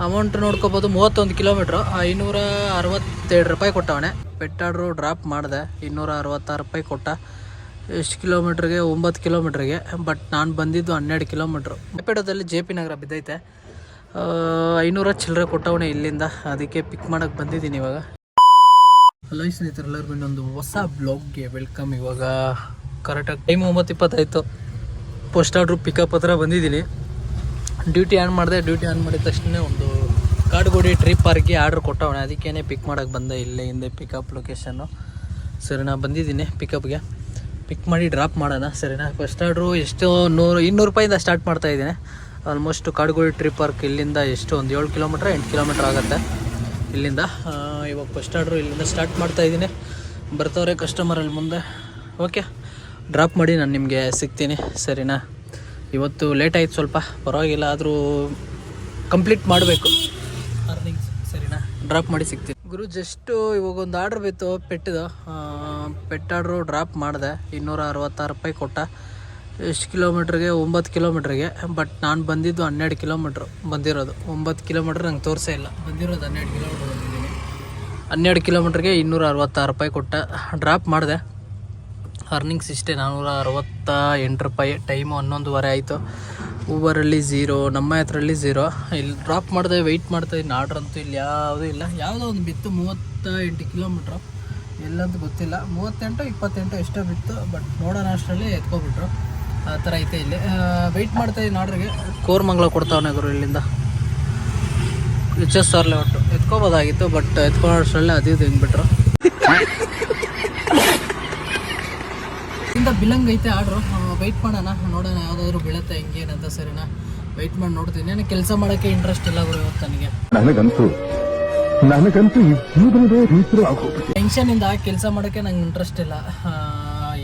Amount ನೋಡ್ಕೋಬೋದು 31 kilometre 567 ರೂಪಾಯಿ ಕೊಟ್ಟವನೆ. ಪೆಟ್ಟಾಡ್ರು drop ಮಾಡಿದೆ 266 ರೂಪಾಯಿ ಕೊಟ್ಟ. ಎಷ್ಟು ಕಿಲೋಮೀಟ್ರಿಗೆ 9 ಕಿಲೋಮೀಟ್ರಿಗೆ. ಬಟ್ ನಾನು ಬಂದಿದ್ದು 12 ಕಿಲೋಮೀಟ್ರು. ಪೆಪೆಡೋದಲ್ಲಿ JP ನಗರ ಬಿದ್ದೈತೆ. 500 ಚಿಲ್ಲರೆ ಕೊಟ್ಟವನೇ ಇಲ್ಲಿಂದ. ಅದಕ್ಕೆ ಪಿಕ್ ಮಾಡೋಕ್ಕೆ ಬಂದಿದ್ದೀನಿ ಇವಾಗ. ಹಲೋ ಸ್ನೇಹಿತರೆ, ಎಲ್ಲರಿಗೂ ಇನ್ನೊಂದು ಹೊಸ ಬ್ಲಾಗ್ಗೆ ವೆಲ್ಕಮ್. ಇವಾಗ ಕರೆಕ್ಟಾಗಿ ಟೈಮ್ 9:20 ಪೋಸ್ಟ್ ಆರ್ಡ್ರು ಪಿಕಪ್ ಹತ್ರ ಬಂದಿದ್ದೀನಿ. ಡ್ಯೂಟಿ ಆನ್ ಮಾಡಿದೆ. ಡ್ಯೂಟಿ ಆನ್ ಮಾಡಿದ ತಕ್ಷಣ ಒಂದು ಕಾಡುಗೋಡಿ ಟ್ರಿಪ್ ಪಾರ್ಕ್ಗೆ ಆರ್ಡ್ರ್ ಕೊಟ್ಟವನೆ. ಅದಕ್ಕೇ ಪಿಕ್ ಮಾಡೋಕ್ಕೆ ಬಂದೆ. ಇಲ್ಲೇ ಹಿಂದೆ ಪಿಕಪ್ ಲೊಕೇಶನ್ನು. ಸರಿ, ನಾನು ಬಂದಿದ್ದೀನಿ ಪಿಕಪ್ಗೆ. ಪಿಕ್ ಮಾಡಿ ಡ್ರಾಪ್ ಮಾಡೋಣ. ಸರಿನಾ? ಫಸ್ಟ್ ಆರ್ಡ್ರು ಎಷ್ಟು 200 ರೂಪಾಯಿಂದ ಸ್ಟಾರ್ಟ್ ಮಾಡ್ತಾಯಿದ್ದೀನಿ. ಆಲ್ಮೋಸ್ಟ್ ಕಾಡುಗೋಡಿ ಟ್ರಿಪ್ ಪಾರ್ಕ್ ಇಲ್ಲಿಂದ ಎಷ್ಟು ಒಂದು 7 ಕಿಲೋಮೀಟ್ರ್ 8 ಕಿಲೋಮೀಟ್ರ್ ಆಗುತ್ತೆ ಇಲ್ಲಿಂದ. ಇವಾಗ ಫಸ್ಟ್ ಆರ್ಡ್ರು ಇಲ್ಲಿಂದ ಸ್ಟಾರ್ಟ್ ಮಾಡ್ತಾಯಿದ್ದೀನಿ. ಬರ್ತಾವ್ರೆ ಕಸ್ಟಮರಲ್ಲಿ ಮುಂದೆ. ಓಕೆ, ಡ್ರಾಪ್ ಮಾಡಿ ನಾನು ನಿಮಗೆ ಸಿಗ್ತೀನಿ. ಸರಿನಾ? ಇವತ್ತು ಲೇಟ್ ಆಯ್ತು ಸ್ವಲ್ಪ, ಪರವಾಗಿಲ್ಲ, ಆದರೂ ಕಂಪ್ಲೀಟ್ ಮಾಡಬೇಕು ಅರ್ನಿಂಗ್ಸ್. ಸರಿನಾ? ಡ್ರಾಪ್ ಮಾಡಿ ಸಿಗ್ತೀನಿ ಗುರು. ಜಸ್ಟು ಇವಾಗ ಒಂದು ಆರ್ಡ್ರ್ ಬಿತ್ತು ಪೆಟ್ ಆರ್ಡ್ರು ಡ್ರಾಪ್ ಮಾಡಿದೆ. 266 ರೂಪಾಯಿ ಕೊಟ್ಟ. ಎಷ್ಟು ಕಿಲೋಮೀಟ್ರಿಗೆ 9 ಕಿಲೋಮೀಟ್ರಿಗೆ. ಬಟ್ ನಾನು ಬಂದಿದ್ದು 12 ಕಿಲೋಮೀಟ್ರು ಬಂದಿರೋದು. 9 ಕಿಲೋಮೀಟ್ರ್ ನಂಗೆ ತೋರಿಸೇ ಇಲ್ಲ. ಬಂದಿರೋದು 12 ಕಿಲೋಮೀಟ್ರ್ ಬಂದಿದ್ದೀನಿ. 12 ಕಿಲೋಮೀಟ್ರಿಗೆ 266 ರೂಪಾಯಿ ಕೊಟ್ಟ. ಡ್ರಾಪ್ ಮಾಡಿದೆ. ಅರ್ನಿಂಗ್ಸ್ ಇಷ್ಟೇ 468 ರೂಪಾಯಿ. ಟೈಮು 11:30 ಆಯಿತು. ಊಬರಲ್ಲಿ 0, ನಮ್ಮ ಹತ್ರಲ್ಲಿ 0. ಇಲ್ಲಿ ಡ್ರಾಪ್ ಮಾಡಿದೆ. ವೆಯ್ಟ್ ಮಾಡ್ತಾಯಿದ್ದೀನಿ. ಆರ್ಡ್ರ್ ಅಂತೂ ಇಲ್ಲಿ ಯಾವುದೂ ಇಲ್ಲ. ಯಾವುದೋ ಒಂದು ಬಿತ್ತು 38 ಕಿಲೋಮೀಟ್ರು. ಎಲ್ಲಂತೂ ಗೊತ್ತಿಲ್ಲ. 38 28 ಎಷ್ಟೋ ಬಿತ್ತು. ಬಟ್ ನೋಡೋಣ ಅಷ್ಟರಲ್ಲಿ ಎತ್ಕೊಬಿಟ್ರು. ಆ ಥರ ಐತೆ ಇಲ್ಲಿ. ವೆಯ್ಟ್ ಮಾಡ್ತಾಯಿದ್ದೀನಿ ಆರ್ಡ್ರಿಗೆ. ಕೋರ್ಮಂಗ್ಲ ಕೊಡ್ತಾವನೆ ಗುರು ಇಲ್ಲಿಂದ. HS ಲೇಔಟು ಎತ್ಕೋಬೋದಾಗಿತ್ತು. ಬಟ್ ಎತ್ಕೊಳ್ಳೋ ಅಷ್ಟರಲ್ಲೇ ಅದು ಹೆಂಗ್ಬಿಟ್ರು. ಇಂದ ಬಿಲಂಗ್ ಐತೆ ಆರ್ಡ್ರು. ವೆಯ್ಟ್ ಮಾಡೋಣ, ನೋಡೋಣ ಯಾವುದಾದ್ರೂ ಬೀಳುತ್ತೆ ಹೆಂಗೇನಂತ. ಸರಿನಾ? ವೆಯ್ಟ್ ಮಾಡಿ ನೋಡ್ತೀನಿ. ನನಗೆ ಕೆಲಸ ಮಾಡೋಕ್ಕೆ ಇಂಟ್ರೆಸ್ಟ್ ಇಲ್ಲ ಗುರು ಇವತ್ತು ನನಗೆ. ನನಗಂತೂ ಈ ಜೀವನವೇ ರೀತಿರು ಆಗೋಗ್ಬಿಟ್ಟಿದೆ. ಟೆನ್ಷನಿಂದ ಕೆಲಸ ಮಾಡೋಕ್ಕೆ ನಂಗೆ ಇಂಟ್ರೆಸ್ಟ್ ಇಲ್ಲ.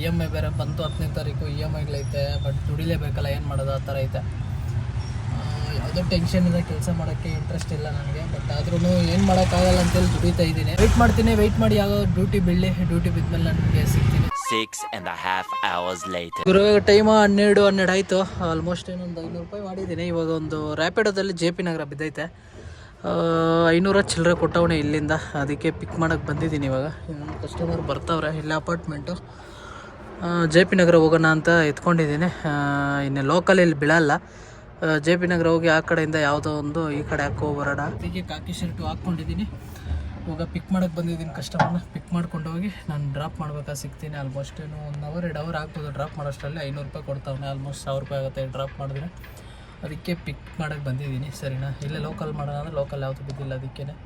EMI ಬೇರೆ ಬಂತು 10ನೇ ತಾರೀಕು. EMIಗಳೈತೆ. ಬಟ್ ದುಡಿಲೇಬೇಕಲ್ಲ, ಏನು ಮಾಡೋದು, ಆ ಥರ ಐತೆ. ಯಾವುದೋ ಟೆನ್ಷನಿಂದ ಕೆಲಸ ಮಾಡೋಕ್ಕೆ ಇಂಟ್ರೆಸ್ಟ್ ಇಲ್ಲ ನನಗೆ. ಬಟ್ ಆದ್ರೂ ಏನು ಮಾಡೋಕ್ಕಾಗಲ್ಲ ಅಂತೇಳಿ ದುಡಿತಾ ಇದ್ದೀನಿ. ವೆಯ್ಟ್ ಮಾಡ್ತೀನಿ. ವೆಯ್ಟ್ ಮಾಡಿ ಯಾವುದೋ ಡ್ಯೂಟಿ ಬಿಡಲಿ. ಡ್ಯೂಟಿ ಬಿದ್ಮೇಲೆ ನಾನು ನಿಮಗೆ ಸಿಗ್ತೀನಿ. 6.5 hours later. ಗುರು ಟೈಮು 12 ಆಯಿತು. ಆಲ್ಮೋಸ್ಟ್ ಇನ್ನೊಂದು 500 ರೂಪಾಯಿ ಮಾಡಿದ್ದೀನಿ. ಇವಾಗ ಒಂದು ರ್ಯಾಪಿಡೋದಲ್ಲಿ JP ನಗರ ಬಿದ್ದೈತೆ. 500 ಚಿಲ್ಲರೆ ಕೊಟ್ಟವನೇ ಇಲ್ಲಿಂದ. ಅದಕ್ಕೆ ಪಿಕ್ ಮಾಡೋಕ್ಕೆ ಬಂದಿದ್ದೀನಿ ಇವಾಗ. ಇನ್ನೊಂದು ಕಸ್ಟಮರ್ ಬರ್ತಾವ್ರೆ. ಇಲ್ಲ ಅಪಾರ್ಟ್ಮೆಂಟು. JP ನಗರ ಹೋಗೋಣ ಅಂತ ಎತ್ಕೊಂಡಿದ್ದೀನಿ. ಇನ್ನು ಲೋಕಲಲ್ಲಿ ಬೀಳಲ್ಲ. JP ನಗರ ಹೋಗಿ ಆ ಕಡೆಯಿಂದ ಯಾವುದೋ ಒಂದು ಈ ಕಡೆ ಹಾಕೋ ಬರೋಣ. ಅದಕ್ಕೆ ಕಾಕಿ ಶರ್ಟು ಹಾಕ್ಕೊಂಡಿದ್ದೀನಿ. ಇವಾಗ ಪಿಕ್ ಮಾಡೋಕ್ಕೆ ಬಂದಿದ್ದೀನಿ ಕಸ್ಟಮರ್ನ. ಪಿಕ್ ಮಾಡ್ಕೊಂಡು ಹೋಗಿ ನಾನು ಡ್ರಾಪ್ ಮಾಡ್ಬೇಕಾ ಸಿಗ್ತೀನಿ. ಆಲ್ಮೋಸ್ಟ್ ಏನು 1 ಅವರ್ 2 ಅವರ್ ಆಗ್ಬೋದು ಡ್ರಾಪ್ ಮಾಡೋಷ್ಟರಲ್ಲಿ. 500 ರೂಪಾಯಿ ಕೊಡ್ತಾವನೆ. ಆಲ್ಮೋಸ್ಟ್ 1000 ರೂಪಾಯಿ ಆಗುತ್ತೆ ಡ್ರಾಪ್ ಮಾಡಿದ್ರೆ. ಅದಕ್ಕೆ ಪಿಕ್ ಮಾಡೋಕ್ಕೆ ಬಂದಿದ್ದೀನಿ. ಸರಿನಾ? ಇಲ್ಲೇ ಲೋಕಲ್ ಮಾಡೋಣ ಅಂದರೆ ಲೋಕಲ್ ಯಾವುದು ಬಿದ್ದಿಲ್ಲ. ಅದಕ್ಕೇ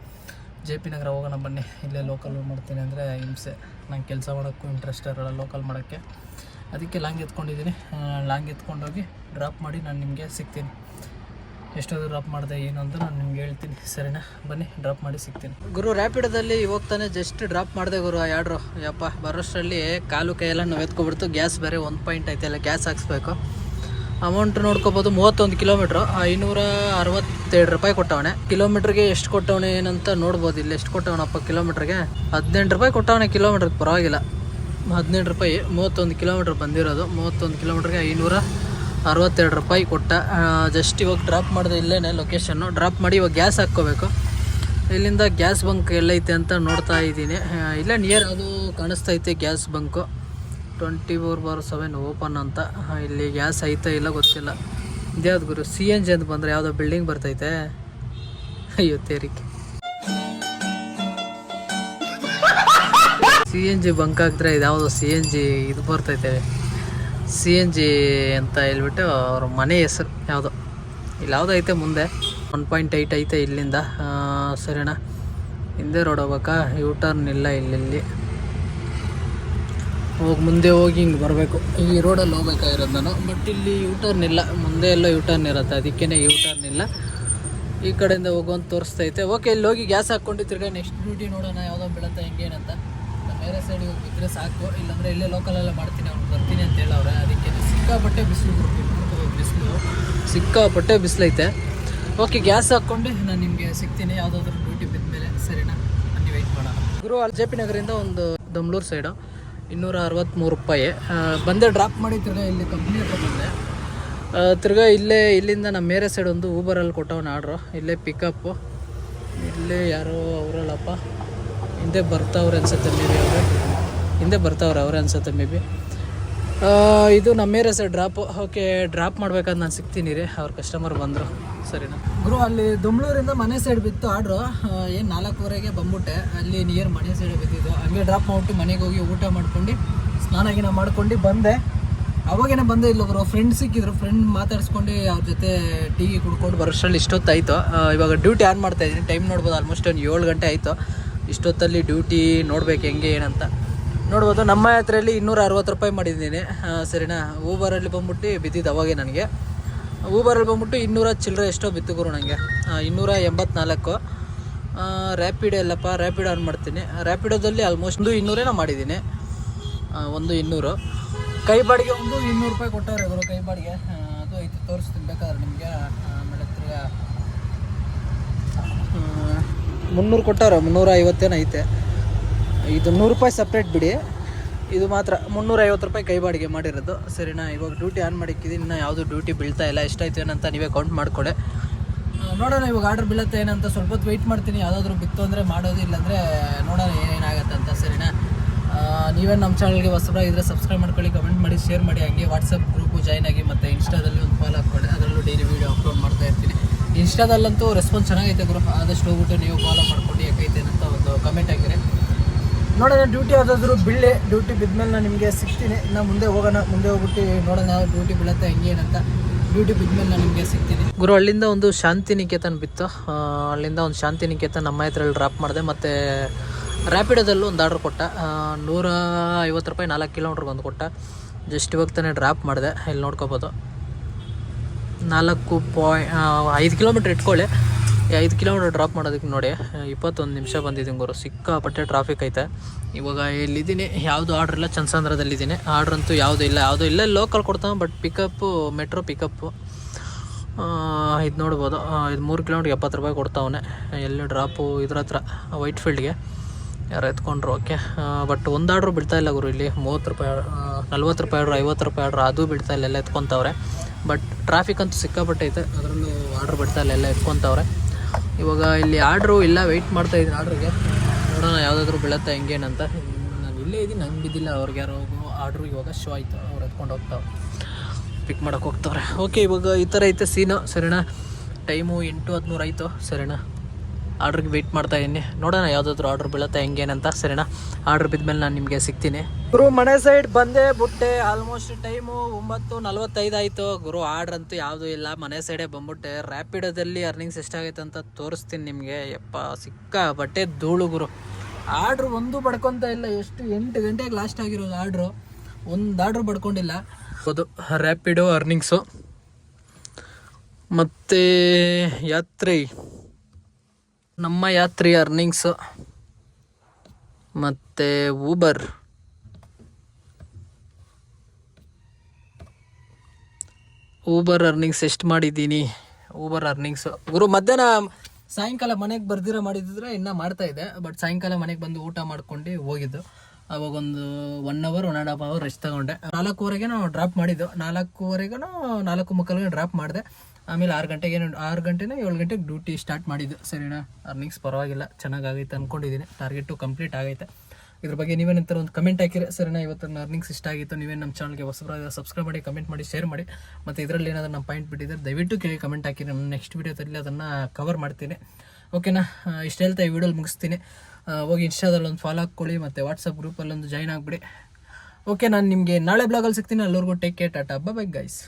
JP ನಗರ ಹೋಗೋಣ ಬನ್ನಿ. ಇಲ್ಲೇ ಲೋಕಲ್ ಮಾಡ್ತೀನಿ ಅಂದರೆ ಹಿಂಸೆ. ನಂಗೆ ಕೆಲಸ ಮಾಡೋಕ್ಕೂ ಇಂಟ್ರೆಸ್ಟ್ ಇರೋಲ್ಲ ಲೋಕಲ್ ಮಾಡೋಕ್ಕೆ. ಅದಕ್ಕೆ ಲಾಂಗ್ ಎತ್ಕೊಂಡಿದ್ದೀನಿ. ಲಾಂಗ್ ಎತ್ಕೊಂಡೋಗಿ ಡ್ರಾಪ್ ಮಾಡಿ ನಾನು ನಿಮಗೆ ಸಿಗ್ತೀನಿ. ಎಷ್ಟಾದರೂ ಡ್ರಾಪ್ ಮಾಡಿದೆ ಏನು ಅಂತ ನಾನು ನಿಮ್ಗೆ ಹೇಳ್ತೀನಿ. ಸರಿನಾ? ಬನ್ನಿ ಡ್ರಾಪ್ ಮಾಡಿ ಸಿಗ್ತೀನಿ. ಗುರು ರ್ಯಾಪಿಡೋದಲ್ಲಿ ಹೋಗ್ತಾನೆ ಜಸ್ಟ್ ಡ್ರಾಪ್ ಮಾಡಿದೆ ಗುರು. ಆರ್ಡ್ರು ಯಪ್ಪ ಬರೋಷ್ಟರಲ್ಲಿ ಕಾಲು ಕೈಯೆಲ್ಲ ನಾವು ಎತ್ಕೊಬಿಡ್ತು. ಗ್ಯಾಸ್ ಬೇರೆ 1 ಪಾಯಿಂಟ್ ಐತೆಲ್ಲ, ಗ್ಯಾಸ್ ಹಾಕ್ಸ್ಬೇಕು. ಅಮೌಂಟ್ ನೋಡ್ಕೋಬೋದು 31 ಕಿಲೋಮೀಟ್ರು 567 ರೂಪಾಯಿ ಕೊಟ್ಟವನೆ. ಕಿಲೋಮೀಟ್ರಿಗೆ ಎಷ್ಟು ಕೊಟ್ಟವನೆ ಏನಂತ ನೋಡ್ಬೋದು. ಇಲ್ಲಿ ಎಷ್ಟು ಕೊಟ್ಟವನಪ್ಪ ಕಿಲೋಮೀಟ್ರಿಗೆ 18 ರೂಪಾಯಿ ಕೊಟ್ಟವನೆ ಕಿಲೋಮೀಟ್ರಿಗೆ. ಪರವಾಗಿಲ್ಲ, 18 ರೂಪಾಯಿ 31 ಕಿಲೋಮೀಟ್ರ್ ಬಂದಿರೋದು. 31 ಕಿಲೋಮೀಟ್ರಿಗೆ 562 ರೂಪಾಯಿ ಕೊಟ್ಟ. ಜಸ್ಟ್ ಇವಾಗ ಡ್ರಾಪ್ ಮಾಡಿದೆ. ಇಲ್ಲೇ ಲೊಕೇಶನ್ನು ಡ್ರಾಪ್ ಮಾಡಿ ಇವಾಗ ಗ್ಯಾಸ್ ಹಾಕ್ಕೋಬೇಕು. ಇಲ್ಲಿಂದ ಗ್ಯಾಸ್ ಬಂಕ್ ಎಲ್ಲೈತೆ ಅಂತ ನೋಡ್ತಾ ಇದ್ದೀನಿ. ಇಲ್ಲೇ ನಿಯರ್ ಅದು ಕಾಣಿಸ್ತೈತೆ ಗ್ಯಾಸ್ ಬಂಕು. 24/7 ಓಪನ್ ಅಂತ. ಇಲ್ಲಿ ಗ್ಯಾಸ್ ಐತೆ ಇಲ್ಲ ಗೊತ್ತಿಲ್ಲ. ಇದ್ಯಾವ್ದು ಗುರು CNG ಅಂತ ಬಂದರೆ ಯಾವುದೋ ಬಿಲ್ಡಿಂಗ್ ಬರ್ತೈತೆ. ಅಯ್ಯೋ ತೇರಿಕೆ. CNG ಬಂಕ್ ಹಾಕಿದ್ರೆ ಇದ್ಯಾವುದೋ CNG ಇದು ಬರ್ತೈತೆ. CNG ಅಂತ ಹೇಳ್ಬಿಟ್ಟು ಅವ್ರ ಮನೆ ಹೆಸರು ಯಾವುದೋ. ಇಲ್ಲಿ ಯಾವುದೋ ಐತೆ ಮುಂದೆ 1.8 ಐತೆ ಇಲ್ಲಿಂದ. ಸರಿನಾ? ಹಿಂದೆ ರೋಡ್ ಹೋಗ್ಬೇಕಾ? U-turn ಇಲ್ಲ ಇಲ್ಲಿ. ಹೋಗಿ ಮುಂದೆ ಹೋಗಿ ಹಿಂಗೆ ಬರಬೇಕು. ಈ ರೋಡಲ್ಲಿ ಹೋಗ್ಬೇಕಾಗಿರೋದು ನಾನು. ಬಟ್ ಇಲ್ಲಿ U-turn ಇಲ್ಲ. ಮುಂದೆ ಎಲ್ಲ U-turn ಇರುತ್ತೆ. ಅದಕ್ಕೇ U-turn ಇಲ್ಲ. ಈ ಕಡೆಯಿಂದ ಹೋಗುವಂತ ತೋರಿಸ್ತೈತೆ. ಓಕೆ, ಇಲ್ಲಿ ಹೋಗಿ ಗ್ಯಾಸ್ ಹಾಕ್ಕೊಂಡು ತಿರ್ಗಾ ನೆಕ್ಸ್ಟ್ ಡ್ಯೂಟಿ ನೋಡೋಣ ಯಾವುದೋ ಬೀಳುತ್ತೆ ಹೆಂಗೇನಂತ. ಬೇರೆ ಸೈಡಿಗೆ ಹೋಗಿದ್ರೆ ಸಾಕು. ಇಲ್ಲಾಂದರೆ ಇಲ್ಲೇ ಲೋಕಲೆಲ್ಲ ಮಾಡ್ತೀನಿ. ಅವ್ರು ಬರ್ತೀನಿ ಅಂತ ಹೇಳವ್ರೆ. ಅದಕ್ಕೆ ಸಿಕ್ಕಾಪಟ್ಟೆ ಬಿಸಿಲು ಸಿಕ್ಕಾಪಟ್ಟೆ ಬಿಸಿಲೈತೆ. ಓಕೆ, ಗ್ಯಾಸ್ ಹಾಕ್ಕೊಂಡು ನಾನು ನಿಮಗೆ ಸಿಗ್ತೀನಿ ಯಾವುದಾದ್ರೂ ಡ್ಯೂಟಿ ಬಿದ್ದ ಮೇಲೆ. ಸರಿನಾ? ಬನ್ನಿ ವೆಯ್ಟ್ ಮಾಡೋಣ. ಗುರು ಅಲ್ಲಿ JP ನಗರಿಂದ ಒಂದು ದಮ್ಲೂರು ಸೈಡು 263 ರೂಪಾಯಿ ಬಂದೆ. ಡ್ರಾಪ್ ಮಾಡಿ ತಿರ್ಗಾ ಇಲ್ಲಿ ಕಂಪ್ನಿ ಹತ್ರ ಬಂದೆ. ತಿರ್ಗಾ ಇಲ್ಲಿಂದ ನಮ್ಮ ಮೇರೆ ಸೈಡ್ ಒಂದು ಊಬರಲ್ಲಿ ಕೊಟ್ಟವನ ಆರ್ಡ್ರು. ಇಲ್ಲೇ ಪಿಕಪ್ಪು. ಇಲ್ಲೇ ಯಾರೋ ಅವರಲ್ಲಪ್ಪ ಹಿಂದೆ ಬರ್ತಾವ್ರೆ ಅನ್ಸುತ್ತೆ ಅವರೇ ಅನ್ಸುತ್ತೆ ಮೇ ಬಿ. ಇದು ನಮ್ಮ ಮೇರೆ ಸೈಡ್ ಡ್ರಾಪು. ಓಕೆ, ಡ್ರಾಪ್ ಮಾಡ್ಬೇಕಾದ್ರೆ ನಾನು ಸಿಗ್ತೀನಿ ರೀ. ಅವ್ರ ಕಸ್ಟಮರ್ ಬಂದರು. ಸರಿನಾ ಗುರು? ಅಲ್ಲಿ ದೊಂಬ್ಳೂರಿಂದ ಮನೆ ಸೈಡ್ ಬಿತ್ತು ಆರ್ಡ್ರು. ಏನು 4:15ಗೆ ಬಂದ್ಬಿಟ್ಟೆ. ಅಲ್ಲಿ ನಿಯರ್ ಮನೆ ಸೈಡ್ ಬಿದ್ದಿದ್ದು. ಹಂಗೆ ಡ್ರಾಪ್ ಮಾಡ್ಬಿಟ್ಟು ಮನೆಗೆ ಹೋಗಿ ಊಟ ಮಾಡ್ಕೊಂಡು ಸ್ನಾನ ಮಾಡ್ಕೊಂಡು ಬಂದೆ. ಅವಾಗೇನೆ ಬಂದೆ ಇಲ್ಲ ಗುರು. ಫ್ರೆಂಡ್ ಸಿಕ್ಕಿದ್ರು. ಫ್ರೆಂಡ್ ಮಾತಾಡ್ಸ್ಕೊಂಡು ಅವ್ರ ಜೊತೆ ಟೀ ಕುಡ್ಕೊಂಡು ಬರೋಷ್ಟರಲ್ಲಿ ಇಷ್ಟೊತ್ತಾಯಿತು. ಇವಾಗ ಡ್ಯೂಟಿ ಆನ್ ಮಾಡ್ತಾಯಿದ್ದೀನಿ. ಟೈಮ್ ನೋಡ್ಬೋದು, ಆಲ್ಮೋಸ್ಟ್ ಒಂದು 7 ಗಂಟೆ ಆಯಿತು. ಇಷ್ಟೊತ್ತಲ್ಲಿ ಡ್ಯೂಟಿ ನೋಡ್ಬೇಕು ಹೆಂಗೆ ಏನಂತ ನೋಡ್ಬೋದು. ನಮ್ಮ ಯಾತ್ರೆಯಲ್ಲಿ 260 ರೂಪಾಯಿ ಮಾಡಿದ್ದೀನಿ. ಸರಿನಾ? ಊಬರಲ್ಲಿ ಬಂದ್ಬಿಟ್ಟು ಬಿದ್ದಿದ್ದು ಅವಾಗೆ ನನಗೆ. ಊಬರಲ್ಲಿ ಬಂದ್ಬಿಟ್ಟು 200 ಚಿಲ್ಲರೆ ಎಷ್ಟೋ ಬಿತ್ತು ಗುರು ನನಗೆ. 284. ರ್ಯಾಪಿಡೋ ಇಲ್ಲಪ್ಪ, ರ್ಯಾಪಿಡೋ ಆನ್ ಮಾಡ್ತೀನಿ. ರ್ಯಾಪಿಡೋದಲ್ಲಿ ಆಲ್ಮೋಸ್ಟ್ 200 ಮಾಡಿದ್ದೀನಿ. 200 ಕೈ ಬಾಡಿಗೆ 200 ರೂಪಾಯಿ ಕೊಟ್ಟವ್ರೆ ಗುರು. ಕೈ ಬಾಡಿಗೆ ಅದು ಐತೆ, ತೋರಿಸ್ತೀನಿ ಬೇಕಾದ್ರೆ ನಿಮಗೆ. ಆಮೇಲೆ ತಿರ್ಗಾ 300 ಕೊಟ್ಟವ್ರೆ. 350 ಐತೆ. ಇದು 100 ರೂಪಾಯಿ ಸಪ್ರೇಟ್ ಬಿಡಿ. ಇದು ಮಾತ್ರ 350 ರೂಪಾಯಿ ಕೈ ಬಾಡಿಗೆ ಮಾಡಿರೋದು. ಸರಿನಾ? ಇವಾಗ ಡ್ಯೂಟಿ ಆನ್ ಮಾಡಿಕ್ಕಿದ್ದೀನಿ. ಇನ್ನೂ ಯಾವುದು ಡ್ಯೂಟಿ ಬೀಳ್ತಾ ಇಲ್ಲ. ಎಷ್ಟಾಯ್ತು ಏನಂತ ನೀವೇ ಕೌಂಟ್ ಮಾಡ್ಕೊಡೆ. ನೋಡೋಣ ಇವಾಗ ಆರ್ಡ್ರ್ ಬೀಳುತ್ತೆ ಏನಂತ. ಸ್ವಲ್ಪ ಹೊತ್ತು ವೆಯ್ಟ್ ಮಾಡ್ತೀನಿ. ಯಾವುದಾದ್ರೂ ಬಿತ್ತು ಅಂದರೆ ಮಾಡೋದು, ಇಲ್ಲಾಂದರೆ ನೋಡೋಣ ಏನೇನಾಗತ್ತೆ ಅಂತ. ಸರಿನಾ? ನೀವೇ ನಮ್ಮ ಚಾನಲ್ಗೆ ಹೊಸಬರಾಗಿದ್ದರೆ ಸಬ್ಸ್ಕ್ರೈಬ್ ಮಾಡ್ಕೊಳ್ಳಿ, ಕಮೆಂಟ್ ಮಾಡಿ, ಶೇರ್ ಮಾಡಿ. ಹಂಗೆ ವಾಟ್ಸಪ್ ಗ್ರೂಪು ಜಾಯ್ನ್ ಆಗಿ, ಮತ್ತು ಇನ್ಸ್ಟಾದಲ್ಲಿ ಒಂದು ಫಾಲೋ ಹಾಕ್ಕೊಳ್ಳಿ. ಅದರಲ್ಲೂ ಡೈಲಿ ವೀಡಿಯೋ ಅಪ್ಲೋಡ್ ಮಾಡ್ತಾ ಇರ್ತೀನಿ. ಇನ್ಸ್ಟಾದಲ್ಲಂತೂ ರೆಸ್ಪಾನ್ಸ್ ಚೆನ್ನಾಗೈತೆ ಗುರು. ಆದಷ್ಟು ಹೋಗ್ಬಿಟ್ಟು ನೀವು ಫಾಲೋ ಮಾಡ್ಕೊಂಡು ಯಾಕೈತೆ ಅಂತ ಒಂದು ಕಮೆಂಟ್ ಹಾಕಿರಿ. ನೋಡೋಣ ಡ್ಯೂಟಿ ಯಾವುದಾದ್ರೂ ಬೀಳಿ. ಡ್ಯೂಟಿ ಬಿದ್ಮೇಲೆ ನಾನು ನಿಮಗೆ ಸಿಗ್ತೀನಿ. ಇನ್ನು ಮುಂದೆ ಹೋಗೋಣ. ಮುಂದೆ ಹೋಗ್ಬಿಟ್ಟು ನೋಡೋಣ ಯಾವ ಡ್ಯೂಟಿ ಬೀಳುತ್ತೆ ಹೆಂಗೆ ಏನಂತ. ಡ್ಯೂಟಿ ಬಿದ್ಮೇಲೆ ನಾನು ನಿಮಗೆ ಸಿಗ್ತೀನಿ ಗುರು. ಅಲ್ಲಿಂದ ಒಂದು ಶಾಂತಿನಿಕೇತನ್ ಬಿತ್ತು. ಅಲ್ಲಿಂದ ಒಂದು ಶಾಂತಿನಿಕೇತನ್ ನಮ್ಮ ಹತ್ರಲ್ಲಿ ಡ್ರಾಪ್ ಮಾಡಿದೆ. ಮತ್ತು ರ್ಯಾಪಿಡೋದಲ್ಲೂ ಒಂದು ಆರ್ಡ್ರ್ ಕೊಟ್ಟ. 150 ರೂಪಾಯಿ 4 ಕಿಲೋಮೀಟ್ರಿಗೆ ಒಂದು ಕೊಟ್ಟ. ಜಸ್ಟ್ ಇವಾಗ ತಾನೇ ಡ್ರಾಪ್ ಮಾಡಿದೆ. ಇಲ್ಲಿ ನೋಡ್ಕೋಬೋದು. 5 ಕಿಲೋಮೀಟ್ರ್ ಇಟ್ಕೊಳ್ಳಿ. 5 ಕಿಲೋಮೀಟ್ರ್ ಡ್ರಾಪ್ ಮಾಡೋದಕ್ಕೆ ನೋಡಿ 21 ನಿಮಿಷ ಬಂದಿದ್ದೀನಿ ಗುರು. ಸಿಕ್ಕಾಪಟ್ಟೆ ಟ್ರಾಫಿಕ್ ಐತೆ. ಇವಾಗ ಇಲ್ಲಿದ್ದೀನಿ. ಯಾವುದು ಆರ್ಡ್ರ್ ಇಲ್ಲ. ಚನ್ನಸಂದ್ರದಲ್ಲಿದ್ದೀನಿ. ಆರ್ಡ್ರ್ ಅಂತೂ ಯಾವುದೂ ಇಲ್ಲ. ಲೋಕಲ್ ಕೊಡ್ತಾನೆ. But pickup metro pickup. ಇದು ನೋಡ್ಬೋದು. ಇದು 3 ಕಿಲೋಮೀಟ್ರಿಗೆ 70 ರೂಪಾಯಿ ಕೊಡ್ತಾವನೆ. ಎಲ್ಲಿ ಡ್ರಾಪು ಇದ್ರ ಹತ್ರ ವೈಟ್ ಫೀಲ್ಡ್ಗೆ ಯಾರು ಎತ್ಕೊಂಡ್ರು. ಓಕೆ, ಬಟ್ ಒಂದು ಆರ್ಡ್ರು ಬಿಡ್ತಾ ಇಲ್ಲ ಗುರು. ಇಲ್ಲಿ 30 ರೂಪಾಯಿ 40 ರೂಪಾಯಿ ಆರ್ಡ್ರು, 50 ರೂಪಾಯಿ ಆರ್ಡ್ರು ಅದು ಬಿಡ್ತಾ ಇಲ್ಲ. ಎಲ್ಲ ಎತ್ಕೊತವ್ರೆ. ಬಟ್ ಟ್ರಾಫಿಕ್ ಅಂತೂ ಸಿಕ್ಕಾಪಟ್ಟೆ ಐತೆ. ಅದರಲ್ಲೂ ಆರ್ಡ್ರ್ ಬಿಡ್ತಾ ಇಲ್ಲ. ಎಲ್ಲ ಎತ್ಕೊತವ್ರೆ. ಇವಾಗ ಇಲ್ಲಿ ಆರ್ಡ್ರು ಇಲ್ಲ. ವೆಯ್ಟ್ ಮಾಡ್ತಾಯಿದ್ದೀನಿ ಆರ್ಡ್ರಿಗೆ. ನೋಡೋಣ ಯಾವುದಾದ್ರೂ ಬೀಳುತ್ತೆ ಹೆಂಗೇನಂತ. ನಾನು ಇಲ್ಲೇ ಇದ್ದೀನಿ. ನಂಗೆ ಬಿದ್ದಿಲ್ಲ. ಅವ್ರಿಗೆ ಯಾರೋ ಆರ್ಡ್ರು ಇವಾಗ ಶೋ ಆಯಿತು. ಅವ್ರು ಎತ್ಕೊಂಡು ಹೋಗ್ತಾವೆ, ಪಿಕ್ ಮಾಡೋಕೆ ಹೋಗ್ತಾವ್ರೆ. ಓಕೆ, ಇವಾಗ ಈ ಥರ ಐತೆ ಸೀನು. ಸರಿನಾ? ಟೈಮು 8:13 ಆಯಿತು. ಸರಿನಾ? ಆರ್ಡ್ರಿಗೆ ವೆಯ್ಟ್ ಮಾಡ್ತಾಯಿದ್ದೀನಿ. ನೋಡೋಣ ಯಾವುದಾದ್ರೂ ಆರ್ಡ್ರ್ ಬೀಳುತ್ತೆ ಹೆಂಗೇನಂತ. ಸರಿನಾ? ಆರ್ಡ್ರ್ ಬಿದ್ಮೇಲೆ ನಾನು ನಿಮಗೆ ಸಿಗ್ತೀನಿ ಗುರು. ಮನೆ ಸೈಡ್ ಬಂದೆ ಬಿಟ್ಟೆ. ಆಲ್ಮೋಸ್ಟ್ ಟೈಮು 9:45 ಆಯಿತು ಗುರು. ಆರ್ಡ್ರ್ ಅಂತೂ ಯಾವುದೂ ಇಲ್ಲ. ಮನೆ ಸೈಡೇ ಬಂದ್ಬಿಟ್ಟೆ. ರ್ಯಾಪಿಡೋದಲ್ಲಿ ಅರ್ನಿಂಗ್ಸ್ ಎಷ್ಟಾಗೈತೆ ಅಂತ ತೋರಿಸ್ತೀನಿ ನಿಮಗೆ. ಸಿಕ್ಕಾಪಟ್ಟೆ ಧೂಳು ಗುರು. ಆರ್ಡ್ರು ಒಂದು ಬಡ್ಕೊತ ಇಲ್ಲ. ಎಷ್ಟು 8 ಗಂಟೆಗೆ ಲಾಸ್ಟ್ ಆಗಿರೋದು ಆರ್ಡ್ರು. ಒಂದು ಆರ್ಡ್ರು ಬಡ್ಕೊಂಡಿಲ್ಲ. ಹೌದು, ರ್ಯಾಪಿಡೋ ಅರ್ನಿಂಗ್ಸು ಮತ್ತು ನಮ್ಮ ಯಾತ್ರಿ ಅರ್ನಿಂಗ್ಸು ಮತ್ತು ಊಬರ್ ಅರ್ನಿಂಗ್ಸ್ ಎಷ್ಟು ಮಾಡಿದ್ದೀನಿ. ಊಬರ್ ಅರ್ನಿಂಗ್ಸು ಗುರು ಮಧ್ಯಾಹ್ನ ಸಾಯಂಕಾಲ ಮನೆಗೆ ಬರ್ದಿರ ಮಾಡಿದ್ರೆ ಇನ್ನೂ ಮಾಡ್ತಾಯಿದ್ದೆ. ಬಟ್ ಸಾಯಂಕಾಲ ಮನೆಗೆ ಬಂದು ಊಟ ಮಾಡ್ಕೊಂಡು ಹೋಗಿದ್ದು. ಅವಾಗೊಂದು 1 ಅವರ್ 1.5 ಅವರ್ ರೆಸ್ಟ್ ತಗೊಂಡೆ. 4:15ಗೆ ನಾವು ಡ್ರಾಪ್ ಮಾಡಿದ್ದು. 4:15ಗೂ 4:45ಗೆ ಡ್ರಾಪ್ ಮಾಡಿದೆ. ಆಮೇಲೆ 6 ಗಂಟೆಗೆ 7 ಗಂಟೆಗೆ ಡ್ಯೂಟಿ ಸ್ಟಾರ್ಟ್ ಮಾಡಿದ್ದು. ಸರಿನಾ? ಅರ್ನಿಂಗ್ಸ್ ಪರವಾಗಿಲ್ಲ, ಚೆನ್ನಾಗೈತೆ ಅಂದ್ಕೊಂಡಿದ್ದೀನಿ. ಟಾರ್ಗೆಟು ಕಂಪ್ಲೀಟ್ ಆಗೈತೆ. ಇದ್ರ ಬಗ್ಗೆ ನೀವೇನಂತಾರೆ ಒಂದು ಕಮೆಂಟ್ ಹಾಕಿರಿ. ಸರಿನಾ? ಇವತ್ತು ಅರ್ನಿಂಗ್ಸ್ ಇಷ್ಟ ಆಗಿತ್ತು. ನೀವೇನು ನಮ್ಮ ಚಾನಲ್ಗೆ ಹೊಸಬರಾಗಿ ಸಬ್ಸ್ಕ್ರೈಬ್ ಮಾಡಿ, ಕಮೆಂಟ್ ಮಾಡಿ, ಶೇರ್ ಮಾಡಿ. ಮತ್ತು ಇದರಲ್ಲಿ ಏನಾದರೂ ನಮ್ಮ ಪಾಯಿಂಟ್ ಬಿಟ್ಟಿದ್ದಾರೆ ದಯವಿಟ್ಟು ಕೇಳಿ ಕಮೆಂಟ್ ಹಾಕಿರಿ. ನಮ್ಮ ನೆಕ್ಸ್ಟ್ ವೀಡಿಯೋದಲ್ಲಿ ಅದನ್ನು ಕವರ್ ಮಾಡ್ತೀನಿ. ಓಕೆನಾ? ಇಷ್ಟು ಹೇಳ್ತಾ ಈ ವಿಡಿಯೋಲಿ ಮುಗಿಸ್ತೀನಿ. ಹೋಗಿ ಇನ್ಸ್ಟಾದಲ್ಲಿ ಒಂದು ಫಾಲೋ ಹಾಕ್ಕೊಳ್ಳಿ. ಮತ್ತು ವಾಟ್ಸಪ್ ಗ್ರೂಪಲ್ಲಿ ಒಂದು ಜಾಯ್ನ್ ಆಗಿಬಿಡಿ. ಓಕೆ, ನಾನು ನಿಮಗೆ ನಾಳೆ ಬ್ಲಾಗಲ್ಲಿ ಸಿಗ್ತೀನಿ. ಅಲ್ಲಿವರೆಗೂ take care. Tata, bye guys.